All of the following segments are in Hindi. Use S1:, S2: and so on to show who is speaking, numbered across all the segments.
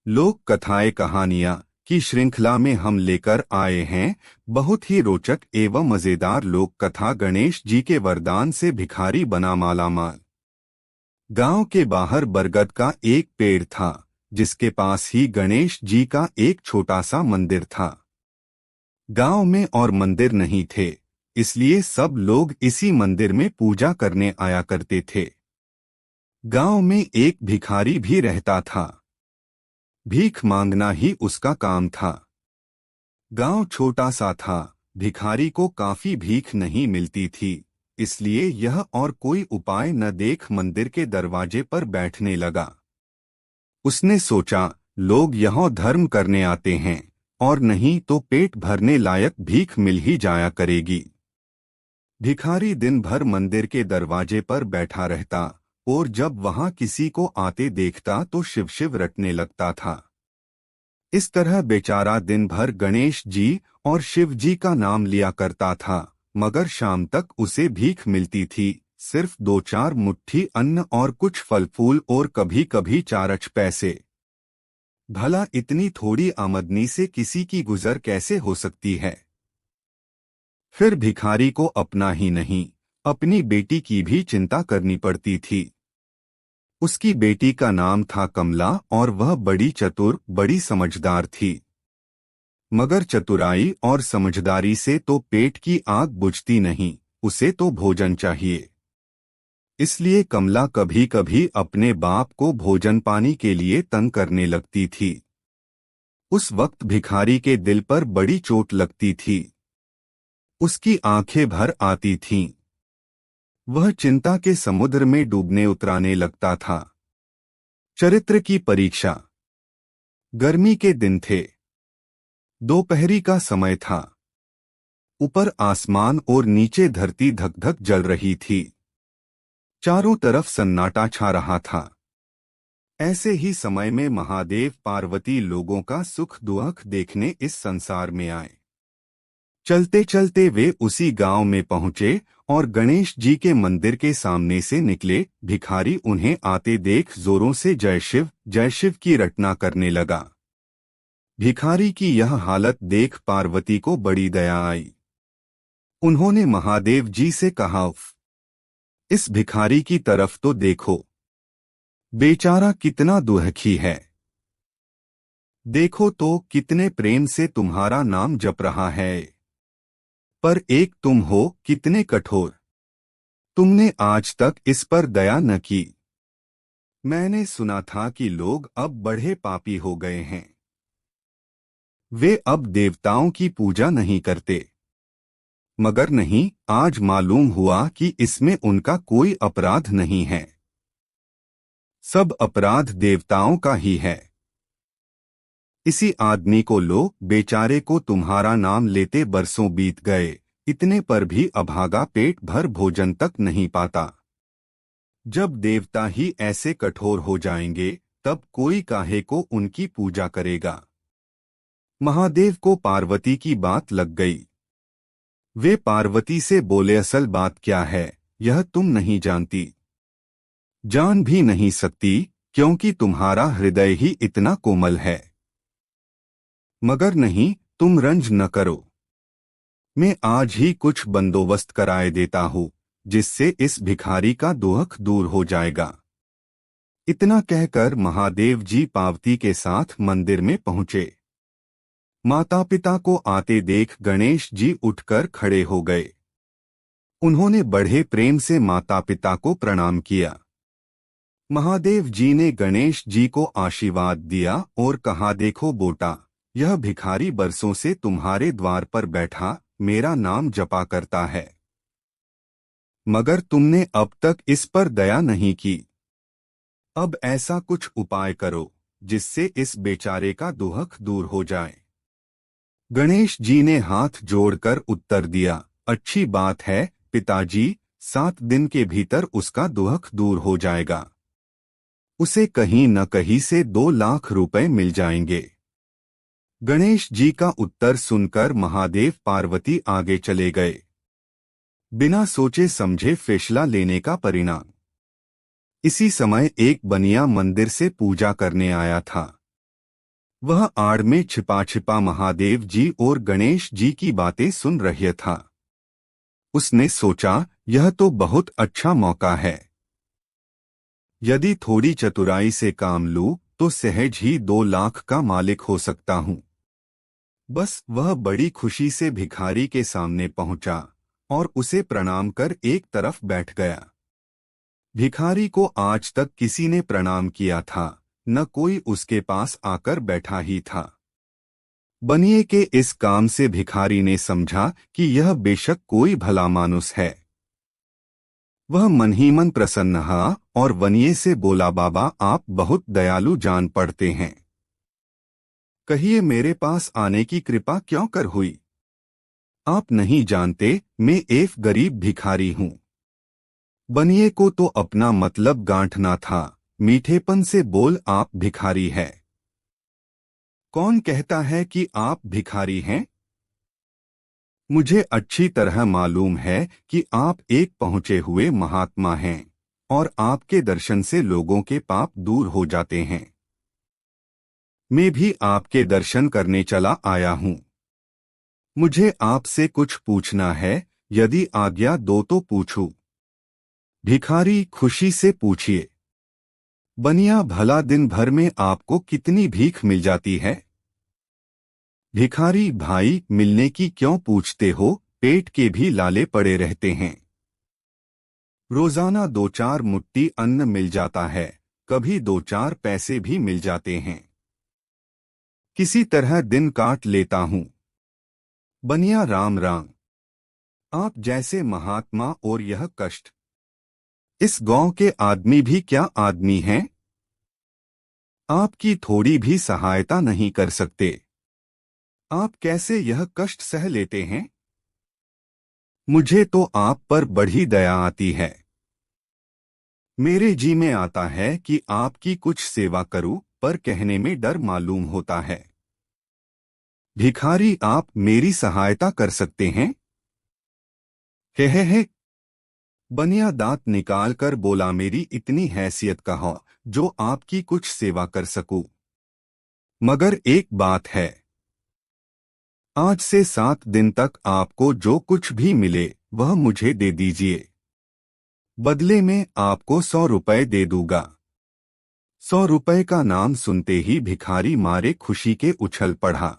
S1: लोक कथाएं कहानियां की श्रृंखला में हम लेकर आए हैं बहुत ही रोचक एवं मजेदार लोक कथा गणेश जी के वरदान से भिखारी बना मालामाल। गांव के बाहर बरगद का एक पेड़ था जिसके पास ही गणेश जी का एक छोटा सा मंदिर था। गांव में और मंदिर नहीं थे, इसलिए सब लोग इसी मंदिर में पूजा करने आया करते थे। गांव में एक भिखारी भी रहता था। भीख मांगना ही उसका काम था। गांव छोटा सा था, भिखारी को काफी भीख नहीं मिलती थी, इसलिए यह और कोई उपाय न देख मंदिर के दरवाजे पर बैठने लगा। उसने सोचा, लोग यहाँ धर्म करने आते हैं और नहीं तो पेट भरने लायक भीख मिल ही जाया करेगी। भिखारी दिन भर मंदिर के दरवाजे पर बैठा रहता और जब वहां किसी को आते देखता तो शिव शिव रटने लगता था। इस तरह बेचारा दिन भर गणेश जी और शिव जी का नाम लिया करता था, मगर शाम तक उसे भीख मिलती थी, सिर्फ 2-4 मुट्ठी अन्न और कुछ फल फूल और कभी कभी 4 पैसे। भला इतनी थोड़ी आमदनी से किसी की गुजर कैसे हो सकती है। फिर भिखारी को अपना ही नहीं, अपनी बेटी की भी चिंता करनी पड़ती थी। उसकी बेटी का नाम था कमला और वह बड़ी चतुर बड़ी समझदार थी। मगर चतुराई और समझदारी से तो पेट की आग बुझती नहीं, उसे तो भोजन चाहिए। इसलिए कमला कभी कभी अपने बाप को भोजन पानी के लिए तंग करने लगती थी। उस वक्त भिखारी के दिल पर बड़ी चोट लगती थी। उसकी आंखें भर आती थीं। वह चिंता के समुद्र में डूबने उतराने लगता था। चरित्र की परीक्षा। गर्मी के दिन थे। दोपहरी का समय था। ऊपर आसमान और नीचे धरती धक धक जल रही थी। चारों तरफ सन्नाटा छा रहा था। ऐसे ही समय में महादेव पार्वती लोगों का सुख दुख देखने इस संसार में आए। चलते चलते वे उसी गांव में पहुंचे और गणेश जी के मंदिर के सामने से निकले। भिखारी उन्हें आते देख जोरों से जय शिव की रटना करने लगा। भिखारी की यह हालत देख पार्वती को बड़ी दया आई। उन्होंने महादेव जी से कहा, उफ, इस भिखारी की तरफ तो देखो, बेचारा कितना दुखी है। देखो तो कितने प्रेम से तुम्हारा नाम जप रहा है। पर एक तुम हो कितने कठोर। तुमने आज तक इस पर दया न की। मैंने सुना था कि लोग अब बड़े पापी हो गए हैं। वे अब देवताओं की पूजा नहीं करते। मगर नहीं, आज मालूम हुआ कि इसमें उनका कोई अपराध नहीं है। सब अपराध देवताओं का ही है। इसी आदमी को लो, बेचारे को तुम्हारा नाम लेते बरसों बीत गए, इतने पर भी अभागा पेट भर भोजन तक नहीं पाता। जब देवता ही ऐसे कठोर हो जाएंगे, तब कोई काहे को उनकी पूजा करेगा। महादेव को पार्वती की बात लग गई। वे पार्वती से बोले, असल बात क्या है यह तुम नहीं जानती, जान भी नहीं सकती, क्योंकि तुम्हारा हृदय ही इतना कोमल है। मगर नहीं, तुम रंज न करो, मैं आज ही कुछ बंदोबस्त कराए देता हूँ, जिससे इस भिखारी का दुख दूर हो जाएगा। इतना कहकर महादेव जी पार्वती के साथ मंदिर में पहुंचे। माता पिता को आते देख गणेश जी उठकर खड़े हो गए। उन्होंने बड़े प्रेम से माता पिता को प्रणाम किया। महादेव जी ने गणेश जी को आशीर्वाद दिया और कहा, देखो बेटा, यह भिखारी बरसों से तुम्हारे द्वार पर बैठा मेरा नाम जपा करता है, मगर तुमने अब तक इस पर दया नहीं की। अब ऐसा कुछ उपाय करो जिससे इस बेचारे का दुख दूर हो जाए। गणेश जी ने हाथ जोड़कर उत्तर दिया, अच्छी बात है पिताजी, 7 दिन के भीतर उसका दुख दूर हो जाएगा। उसे कहीं न कहीं से 2 लाख रुपए मिल जाएंगे। गणेश जी का उत्तर सुनकर महादेव पार्वती आगे चले गए। बिना सोचे समझे फैसला लेने का परिणाम। इसी समय एक बनिया मंदिर से पूजा करने आया था। वह आड़ में छिपा छिपा महादेव जी और गणेश जी की बातें सुन रहा था। उसने सोचा, यह तो बहुत अच्छा मौका है। यदि थोड़ी चतुराई से काम लूं तो सहज ही 2 लाख का मालिक हो सकता हूं। बस वह बड़ी खुशी से भिखारी के सामने पहुंचा और उसे प्रणाम कर एक तरफ बैठ गया। भिखारी को आज तक किसी ने प्रणाम किया था, न कोई उसके पास आकर बैठा ही था। बनिए के इस काम से भिखारी ने समझा कि यह बेशक कोई भला मानुस है। वह मन ही मन प्रसन्न हुआ और बनिए से बोला, बाबा आप बहुत दयालु जान पड़ते हैं। कहिए मेरे पास आने की कृपा क्यों कर हुई? आप नहीं जानते मैं एक गरीब भिखारी हूँ। बनिए को तो अपना मतलब गांठना था, मीठेपन से बोल, आप भिखारी है? कौन कहता है कि आप भिखारी हैं? मुझे अच्छी तरह मालूम है कि आप एक पहुंचे हुए महात्मा हैं और आपके दर्शन से लोगों के पाप दूर हो जाते हैं। मैं भी आपके दर्शन करने चला आया हूं। मुझे आपसे कुछ पूछना है, यदि आज्ञा दो तो पूछूं। भिखारी खुशी से पूछिए। बनिया, भला दिन भर में आपको कितनी भीख मिल जाती है? भिखारी, भाई मिलने की क्यों पूछते हो, पेट के भी लाले पड़े रहते हैं। रोजाना 2-4 मुट्ठी अन्न मिल जाता है, कभी 2-4 पैसे भी मिल जाते हैं। किसी तरह दिन काट लेता हूं। बनिया, राम राम। आप जैसे महात्मा और यह कष्ट। इस गांव के आदमी भी क्या आदमी हैं? आपकी थोड़ी भी सहायता नहीं कर सकते। आप कैसे यह कष्ट सह लेते हैं? मुझे तो आप पर बड़ी दया आती है। मेरे जी में आता है कि आपकी कुछ सेवा करूं, पर कहने में डर मालूम होता है। भिखारी, आप मेरी सहायता कर सकते हैं? हे। बनिया दांत निकाल कर बोला, मेरी इतनी हैसियत का हो जो आपकी कुछ सेवा कर सकूं। मगर एक बात है, आज से 7 दिन तक आपको जो कुछ भी मिले वह मुझे दे दीजिए। बदले में आपको 100 रुपए दे दूंगा। 100 रुपए का नाम सुनते ही भिखारी मारे खुशी के उछल पड़ा।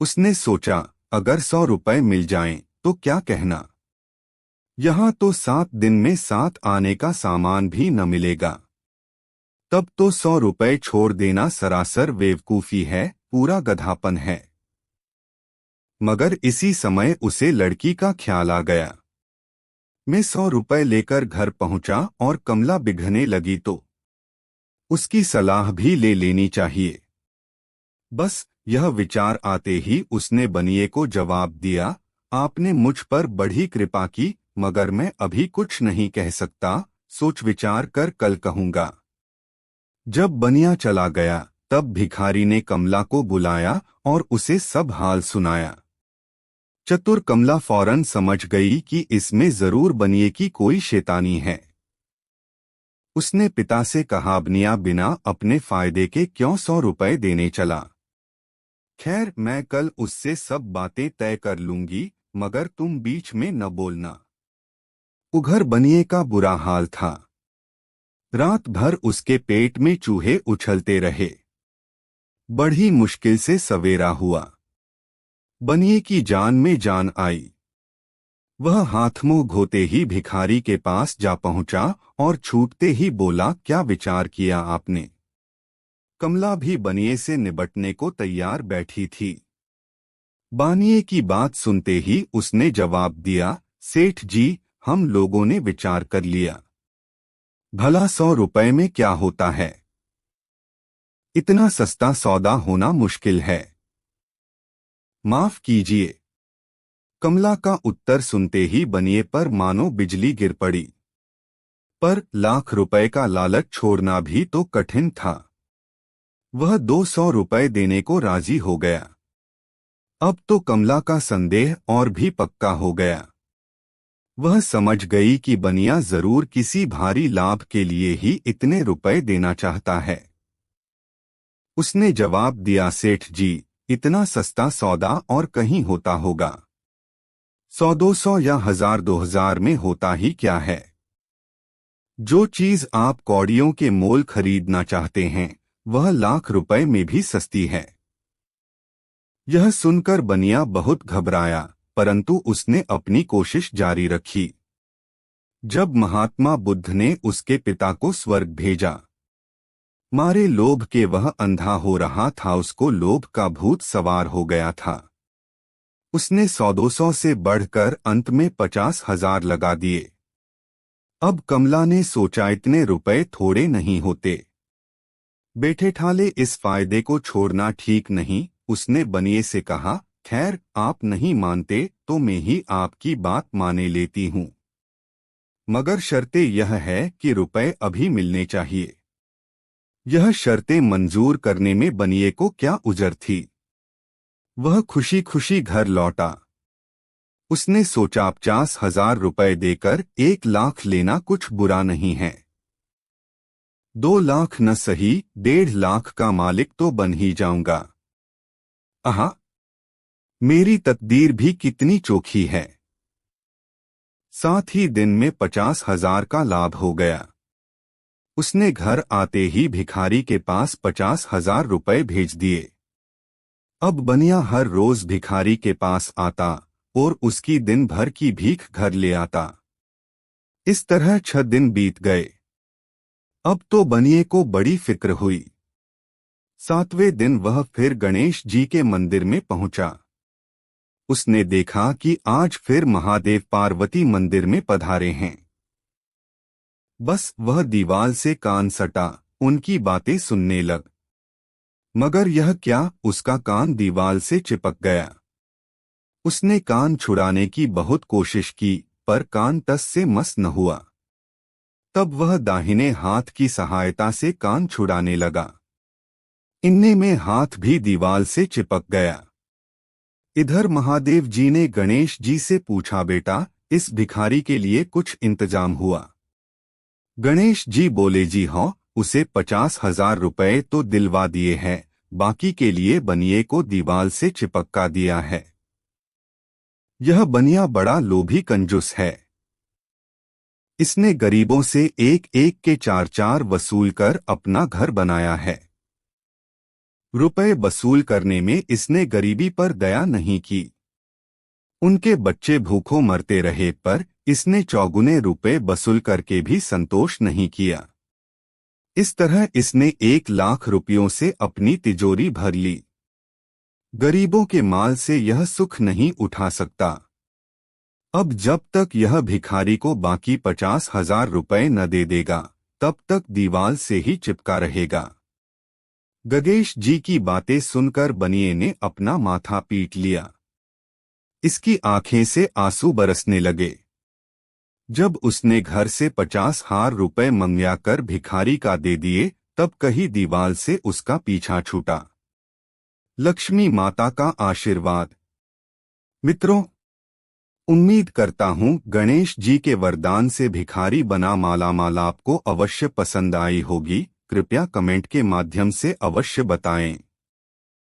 S1: उसने सोचा, अगर 100 रुपए मिल जाएं तो क्या कहना। यहाँ तो 7 दिन में 7 आने का सामान भी न मिलेगा। तब तो 100 रुपए छोड़ देना सरासर बेवकूफी है, पूरा गधापन है। मगर इसी समय उसे लड़की का ख्याल आ गया। मैं 100 रुपए लेकर घर पहुंचा और कमला बिगड़ने लगी तो उसकी सलाह भी ले लेनी चाहिए। बस यह विचार आते ही उसने बनिए को जवाब दिया, आपने मुझ पर बड़ी कृपा की, मगर मैं अभी कुछ नहीं कह सकता, सोच विचार कर कल कहूंगा। जब बनिया चला गया तब भिखारी ने कमला को बुलाया और उसे सब हाल सुनाया। चतुर कमला फौरन समझ गई कि इसमें जरूर बनिए की कोई शैतानी है। उसने पिता से कहा, बनिया बिना अपने फायदे के क्यों 100 रुपए देने चला। खैर, मैं कल उससे सब बातें तय कर लूंगी, मगर तुम बीच में न बोलना। उघर बनिए का बुरा हाल था। रात भर उसके पेट में चूहे उछलते रहे। बड़ी मुश्किल से सवेरा हुआ। बनिए की जान में जान आई। वह हाथ मुंह धोते ही भिखारी के पास जा पहुंचा और छूटते ही बोला, क्या विचार किया आपने? कमला भी बनिए से निबटने को तैयार बैठी थी। बानिए की बात सुनते ही उसने जवाब दिया, सेठ जी, हम लोगों ने विचार कर लिया। भला 100 रुपए में क्या होता है? इतना सस्ता सौदा होना मुश्किल है। माफ कीजिए। कमला का उत्तर सुनते ही बनिए पर मानो बिजली गिर पड़ी। पर लाख रुपए का लालच छोड़ना भी तो कठिन था। वह 200 रुपए देने को राजी हो गया। अब तो कमला का संदेह और भी पक्का हो गया। वह समझ गई कि बनिया जरूर किसी भारी लाभ के लिए ही इतने रुपए देना चाहता है। उसने जवाब दिया, सेठ जी, इतना सस्ता सौदा और कहीं होता होगा। 100-200 या 1000-2000 में होता ही क्या है। जो चीज आप कौड़ियों के मोल खरीदना चाहते हैं वह लाख रुपए में भी सस्ती है। यह सुनकर बनिया बहुत घबराया, परंतु उसने अपनी कोशिश जारी रखी। जब महात्मा बुद्ध ने उसके पिता को स्वर्ग भेजा, मारे लोभ के वह अंधा हो रहा था, उसको लोभ का भूत सवार हो गया था। उसने 100-200 से बढ़कर अंत में 50,000 लगा दिए। अब कमला ने सोचा, इतने रुपए थोड़े नहीं होते, बेटे ठाले इस फायदे को छोड़ना ठीक नहीं। उसने बनिए से कहा, खैर आप नहीं मानते तो मैं ही आपकी बात माने लेती हूँ, मगर शर्तें यह है कि रुपए अभी मिलने चाहिए। यह शर्तें मंजूर करने में बनिए को क्या उजर थी। वह खुशी खुशी घर लौटा। उसने सोचा 50,000 रुपए देकर 1 लाख लेना कुछ बुरा नहीं है। 2 लाख न सही, 1.5 लाख का मालिक तो बन ही जाऊंगा। आहा, मेरी तकदीर भी कितनी चोखी है। साथ ही दिन में 50,000 का लाभ हो गया। उसने घर आते ही भिखारी के पास 50,000 रुपए भेज दिए। अब बनिया हर रोज भिखारी के पास आता और उसकी दिन भर की भीख घर ले आता। इस तरह 6 दिन बीत गए। अब तो बनिए को बड़ी फिक्र हुई। 7वें दिन वह फिर गणेश जी के मंदिर में पहुंचा। उसने देखा कि आज फिर महादेव पार्वती मंदिर में पधारे हैं। बस वह दीवाल से कान सटा, उनकी बातें सुनने लग। मगर यह क्या, उसका कान दीवाल से चिपक गया। उसने कान छुड़ाने की बहुत कोशिश की, पर कान टस से मस न हुआ। तब वह दाहिने हाथ की सहायता से कान छुड़ाने लगा। इन्ने में हाथ भी दीवाल से चिपक गया। इधर महादेव जी ने गणेश जी से पूछा, बेटा इस भिखारी के लिए कुछ इंतजाम हुआ? गणेश जी बोले, जी हाँ, उसे 50,000 रुपए तो दिलवा दिए हैं, बाकी के लिए बनिए को दीवाल से चिपका दिया है। यह बनिया बड़ा लोभी कंजूस है। इसने गरीबों से 1-1 के 4-4 वसूल कर अपना घर बनाया है। रुपए वसूल करने में इसने गरीबी पर दया नहीं की। उनके बच्चे भूखों मरते रहे, पर इसने चौगुने रुपए वसूल करके भी संतोष नहीं किया। इस तरह इसने 1 लाख रुपयों से अपनी तिजोरी भर ली। गरीबों के माल से यह सुख नहीं उठा सकता। अब जब तक यह भिखारी को बाकी 50,000 रुपए न दे देगा, तब तक दीवाल से ही चिपका रहेगा। गणेश जी की बातें सुनकर बनिए ने अपना माथा पीट लिया। इसकी आंखें से आंसू बरसने लगे। जब उसने घर से 50,000 रुपए मंगवा कर भिखारी का दे दिए, तब कहीं दीवाल से उसका पीछा छूटा। लक्ष्मी माता का आशीर्वाद। मित्रों, उम्मीद करता हूँ गणेश जी के वरदान से भिखारी बना मालामाल आपको अवश्य पसंद आई होगी। कृपया कमेंट के माध्यम से अवश्य बताएं।